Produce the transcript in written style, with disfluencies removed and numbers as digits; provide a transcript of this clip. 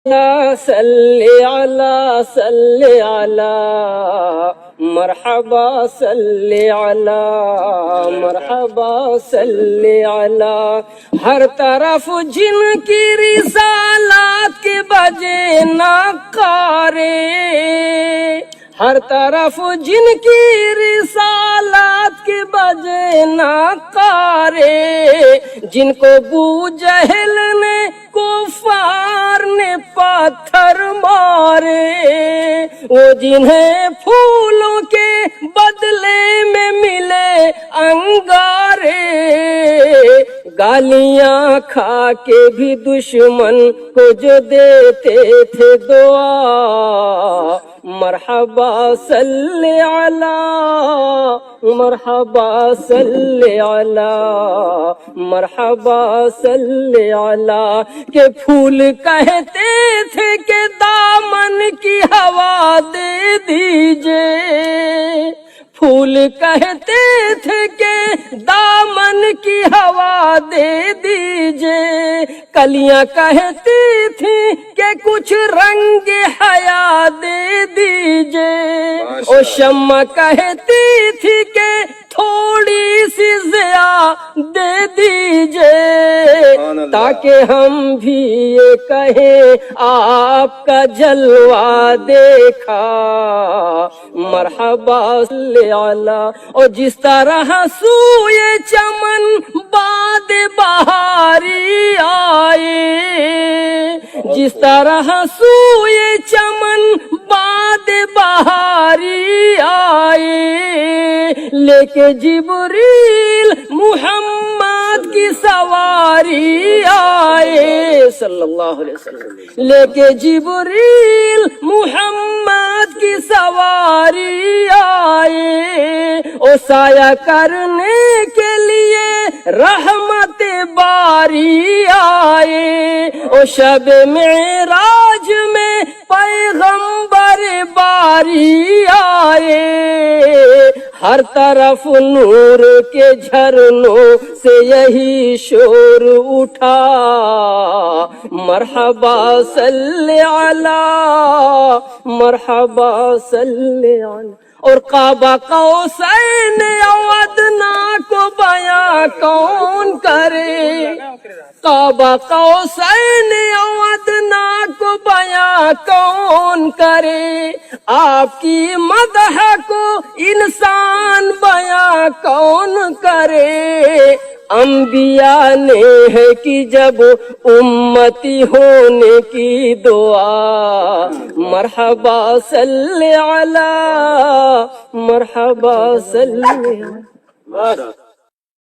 صلی علی صلی علی مرحبا صلی علی مرحبا صلی علی. ہر طرف جن کی رسالات کے بجے نعرے، ہر طرف جن کی رسالات کے بجے نعرے، جن کو ابو جہل نے کفار نے پتھر مارے، وہ جنہیں پھولوں کے بدلے میں ملے انگارے، گالیاں کھا کے بھی دشمن کو جو دیتے تھے دعا، مرحبا صلی علی مرحبا صلی علی مرحبا صلی علی. کہ پھول کہتے تھے کہ دامن کی ہوا دے دیجئے، پھول کہتے تھے کہ دامن کی ہوا دے دیجئے، کلیاں کہتی تھیں کہ کچھ رنگ حیا دے دیجئے، اور شمع کہتی تھی کہ تھوڑی سی ضیا دے دیجئے، تاکہ ہم بھی یہ کہیں آپ کا جلوہ دیکھا، مرحبا صلی علی. اور جس طرح سوئے چمن باد بہاری آئے، جس طرح سوئے چمن باد بہاری آئے، لے کے جبریل محمد کی سواری آئے صلی اللہ علیہ وسلم، لے کے جبریل محمد کی سواری آئے، اور سایہ کرنے کے لیے رحمت باری آئے، اور شب معراج میں پیغمبر باری آئے، ہر طرف نور کے جھرنوں سے یہی شور اٹھا، مرحبا صلی علی مرحبا صلی علی. اور کعبہ قوسین او ادنیٰ کو بیاں کون کرے، کعبہ قوسین او ادنیٰ کو بیاں کون کرے، آپ کی مدح کو انسان بیاں کون کرے. انبیاء نے ہے کہ جب امتی ہونے کی دعا، مرحبا صلی علی مرحبا صلی علی.